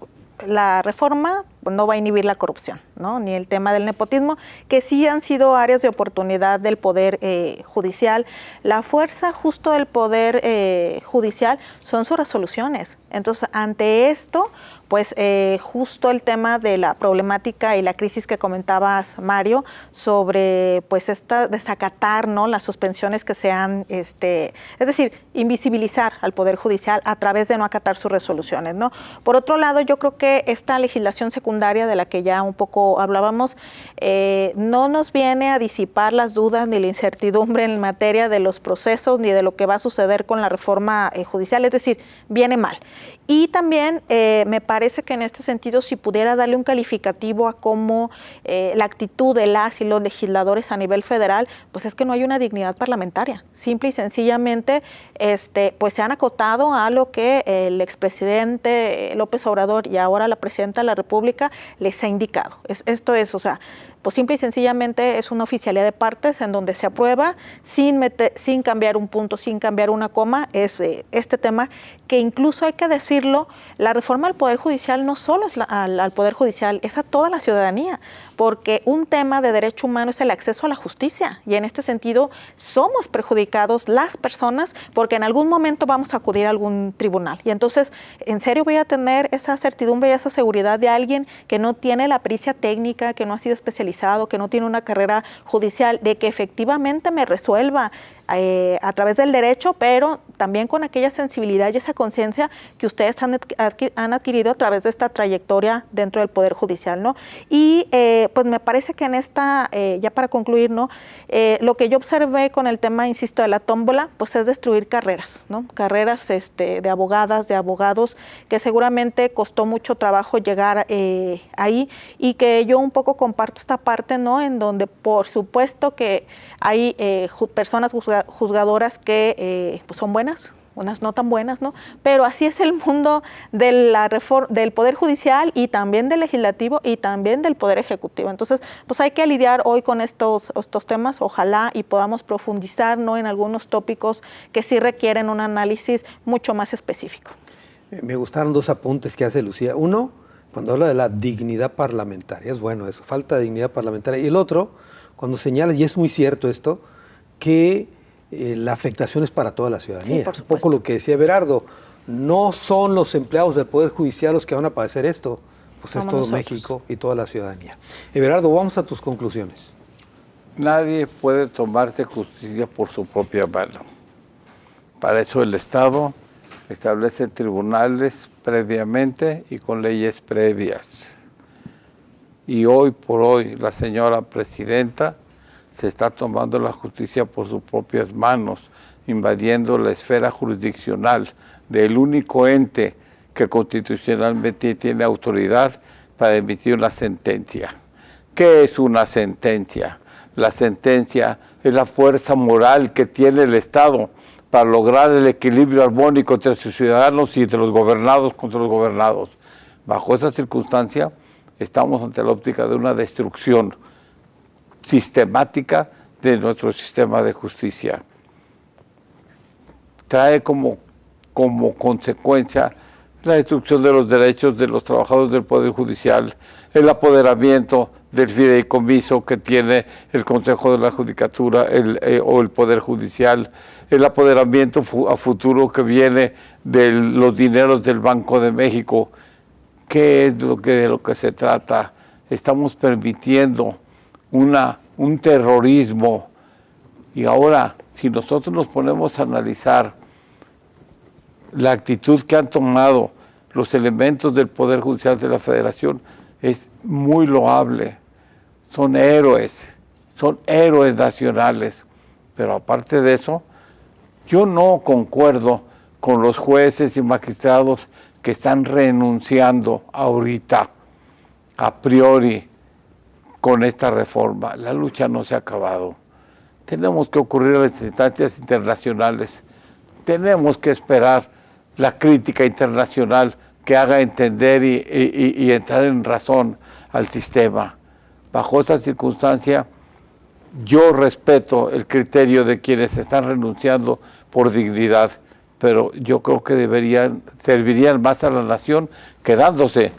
la reforma no va a inhibir la corrupción, ¿no? Ni el tema del nepotismo, que sí han sido áreas de oportunidad del Poder Judicial. La fuerza justo del Poder Judicial son sus resoluciones. Entonces, ante esto, pues justo el tema de la problemática y la crisis que comentabas, Mario, sobre pues esta desacatar, ¿no?, las suspensiones que se han, es decir, invisibilizar al Poder Judicial a través de no acatar sus resoluciones, ¿no? Por otro lado, yo creo que esta legislación secundaria de la que ya un poco hablábamos, no nos viene a disipar las dudas ni la incertidumbre en materia de los procesos ni de lo que va a suceder con la reforma judicial, es decir, viene mal. Y también me parece que en este sentido, si pudiera darle un calificativo a cómo la actitud de las y los legisladores a nivel federal, pues es que no hay una dignidad parlamentaria. Simple y sencillamente, pues se han acotado a lo que el expresidente López Obrador y ahora la presidenta de la República les ha indicado. Esto es, o sea, pues simple y sencillamente es una oficialidad de partes en donde se aprueba sin cambiar un punto, sin cambiar una coma, es este tema que incluso hay que decirlo, la reforma al Poder Judicial no solo es al Poder Judicial, es a toda la ciudadanía, porque un tema de derecho humano es el acceso a la justicia y en este sentido somos perjudicados las personas porque en algún momento vamos a acudir a algún tribunal y entonces en serio voy a tener esa certidumbre y esa seguridad de alguien que no tiene la pericia técnica, que no ha sido especializado, que no tiene una carrera judicial, de que efectivamente me resuelva a través del derecho, pero también con aquella sensibilidad y esa conciencia que ustedes han adquirido a través de esta trayectoria dentro del Poder Judicial, ¿no? Y pues me parece que en esta, ya para concluir, ¿no?, lo que yo observé con el tema, insisto, de la tómbola, pues es destruir carreras, ¿no? Carreras de abogadas, de abogados, que seguramente costó mucho trabajo llegar ahí y que yo un poco comparto esta parte, ¿no?, en donde por supuesto que hay personas juzgadoras que pues son buenas, unas no tan buenas, ¿no? Pero así es el mundo de del Poder Judicial y también del Legislativo y también del Poder Ejecutivo. Entonces, pues hay que lidiar hoy con estos temas, ojalá y podamos profundizar, ¿no?, en algunos tópicos que sí requieren un análisis mucho más específico. Me gustaron dos apuntes que hace Lucía. Uno, cuando habla de la dignidad parlamentaria. Es bueno eso, falta de dignidad parlamentaria. Y el otro, cuando señala, y es muy cierto esto, que la afectación es para toda la ciudadanía. Sí, un poco lo que decía Everardo, no son los empleados del Poder Judicial los que van a padecer esto, pues es todo México y toda la ciudadanía. Everardo, vamos a tus conclusiones. Nadie puede tomarse justicia por su propia mano. Para eso el Estado establece tribunales previamente y con leyes previas. Y hoy por hoy la señora presidenta se está tomando la justicia por sus propias manos, invadiendo la esfera jurisdiccional del único ente que constitucionalmente tiene autoridad para emitir una sentencia. ¿Qué es una sentencia? La sentencia es la fuerza moral que tiene el Estado para lograr el equilibrio armónico entre sus ciudadanos y entre los gobernados contra los gobernados. Bajo esa circunstancia, estamos ante la óptica de una destrucción sistemática de nuestro sistema de justicia. Trae como consecuencia la destrucción de los derechos de los trabajadores del Poder Judicial, el apoderamiento del fideicomiso que tiene el Consejo de la Judicatura o el Poder Judicial, el apoderamiento a futuro que viene de los dineros del Banco de México. ¿Qué es de lo que se trata? Estamos permitiendo un terrorismo. Y ahora, si nosotros nos ponemos a analizar la actitud que han tomado los elementos del Poder Judicial de la Federación, es muy loable. Son héroes nacionales. Pero aparte de eso, yo no concuerdo con los jueces y magistrados que están renunciando ahorita, a priori, con esta reforma. La lucha no se ha acabado. Tenemos que ocurrir a las instancias internacionales. Tenemos que esperar la crítica internacional que haga entender y entrar en razón al sistema. Bajo esta circunstancia, yo respeto el criterio de quienes están renunciando por dignidad, pero yo creo que servirían más a la nación quedándose,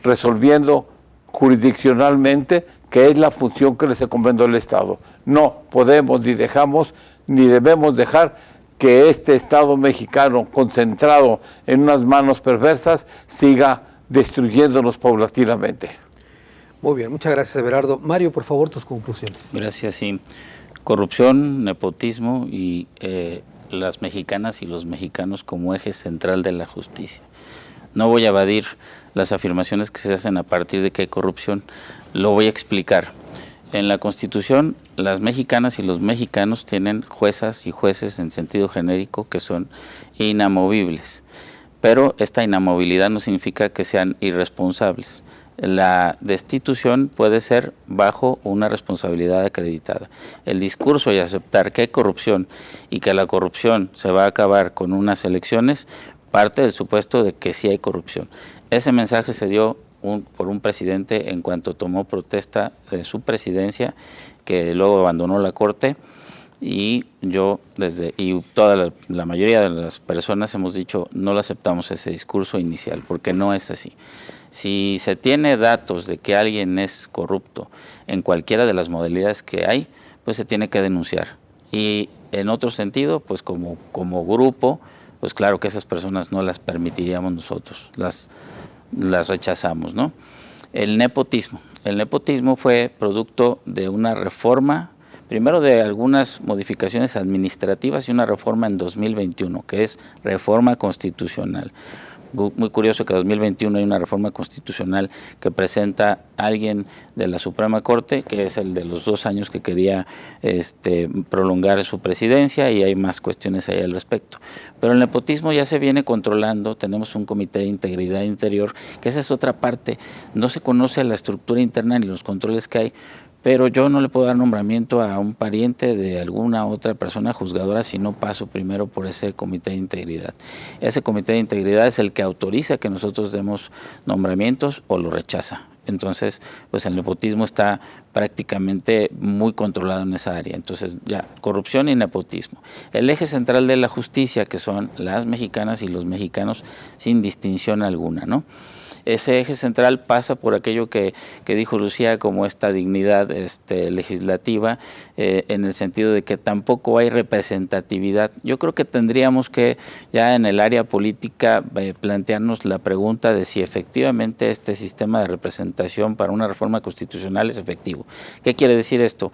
resolviendo jurisdiccionalmente, que es la función que les encomendó el Estado. No podemos ni debemos dejar que este Estado mexicano, concentrado en unas manos perversas, siga destruyéndonos paulatinamente. Muy bien, muchas gracias, Everardo. Mario, por favor, tus conclusiones. Gracias, sí. Corrupción, nepotismo y las mexicanas y los mexicanos como eje central de la justicia. No voy a evadir las afirmaciones que se hacen a partir de que hay corrupción, lo voy a explicar. En la Constitución, las mexicanas y los mexicanos tienen juezas y jueces en sentido genérico que son inamovibles, pero esta inamovilidad no significa que sean irresponsables. La destitución puede ser bajo una responsabilidad acreditada. El discurso y aceptar que hay corrupción y que la corrupción se va a acabar con unas elecciones parte del supuesto de que sí hay corrupción. Ese mensaje se dio por un presidente en cuanto tomó protesta de su presidencia, que luego abandonó la Corte, y yo y toda la mayoría de las personas hemos dicho no lo aceptamos ese discurso inicial, porque no es así. Si se tiene datos de que alguien es corrupto en cualquiera de las modalidades que hay, pues se tiene que denunciar. Y en otro sentido, pues como grupo, pues claro que esas personas no las permitiríamos nosotros, las rechazamos, ¿no? El nepotismo fue producto de una reforma, primero de algunas modificaciones administrativas y una reforma en 2021, que es reforma constitucional. Muy curioso que en 2021 hay una reforma constitucional que presenta alguien de la Suprema Corte, que es el de los 2 años que quería prolongar su presidencia, y hay más cuestiones ahí al respecto. Pero el nepotismo ya se viene controlando, tenemos un comité de integridad interior, que esa es otra parte, no se conoce la estructura interna ni los controles que hay, pero yo no le puedo dar nombramiento a un pariente de alguna otra persona juzgadora si no paso primero por ese comité de integridad. Ese comité de integridad es el que autoriza que nosotros demos nombramientos o lo rechaza. Entonces, pues el nepotismo está prácticamente muy controlado en esa área. Entonces, ya, corrupción y nepotismo. El eje central de la justicia, que son las mexicanas y los mexicanos, sin distinción alguna, ¿no? ese eje central pasa por aquello que dijo Lucía, como esta dignidad legislativa, en el sentido de que tampoco hay representatividad. Yo creo que tendríamos que ya en el área política plantearnos la pregunta de si efectivamente este sistema de representación para una reforma constitucional es efectivo. ¿Qué quiere decir esto?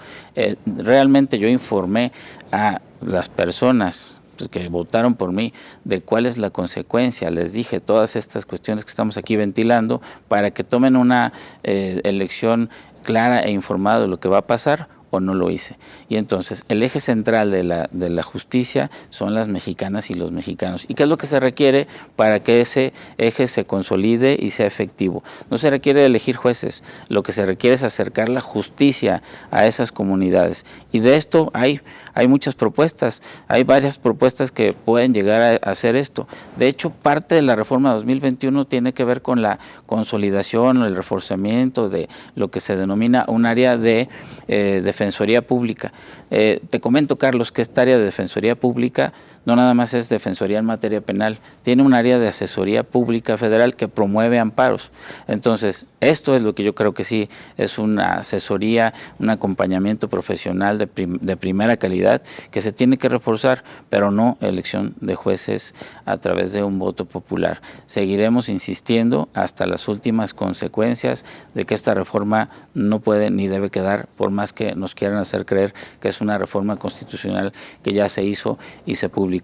Realmente yo informé a las personas que votaron por mí de cuál es la consecuencia. Les dije todas estas cuestiones que estamos aquí ventilando para que tomen una elección clara e informada de lo que va a pasar, o no lo hice. Y entonces el eje central de la justicia son las mexicanas y los mexicanos. ¿Y qué es lo que se requiere para que ese eje se consolide y sea efectivo? No se requiere elegir jueces, lo que se requiere es acercar la justicia a esas comunidades. Y de esto hay muchas propuestas, hay varias propuestas que pueden llegar a hacer esto. De hecho, parte de la reforma 2021 tiene que ver con la consolidación o el reforzamiento de lo que se denomina un área de Defensoría Pública. Te comento, Carlos, que esta área de Defensoría Pública no nada más es defensoría en materia penal, tiene un área de asesoría pública federal que promueve amparos. Entonces, esto es lo que yo creo que sí es una asesoría, un acompañamiento profesional de primera calidad que se tiene que reforzar, pero no elección de jueces a través de un voto popular. Seguiremos insistiendo hasta las últimas consecuencias de que esta reforma no puede ni debe quedar, por más que nos quieran hacer creer que es una reforma constitucional que ya se hizo y se publicó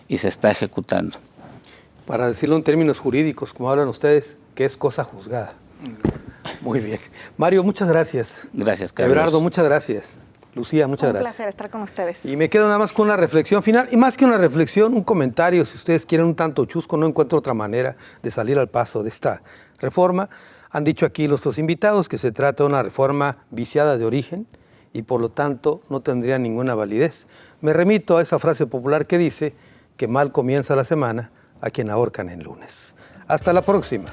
y se está ejecutando. Para decirlo en términos jurídicos, como hablan ustedes, que es cosa juzgada. Muy bien. Mario, muchas gracias. Gracias, Carlos. Everardo, muchas gracias. Lucía, muchas gracias. Un placer estar con ustedes. Y me quedo nada más con una reflexión final, y más que una reflexión, un comentario, si ustedes quieren un tanto chusco, no encuentro otra manera de salir al paso de esta reforma. Han dicho aquí nuestros invitados que se trata de una reforma viciada de origen y por lo tanto no tendría ninguna validez. Me remito a esa frase popular que dice que mal comienza la semana a quien ahorcan en lunes. Hasta la próxima.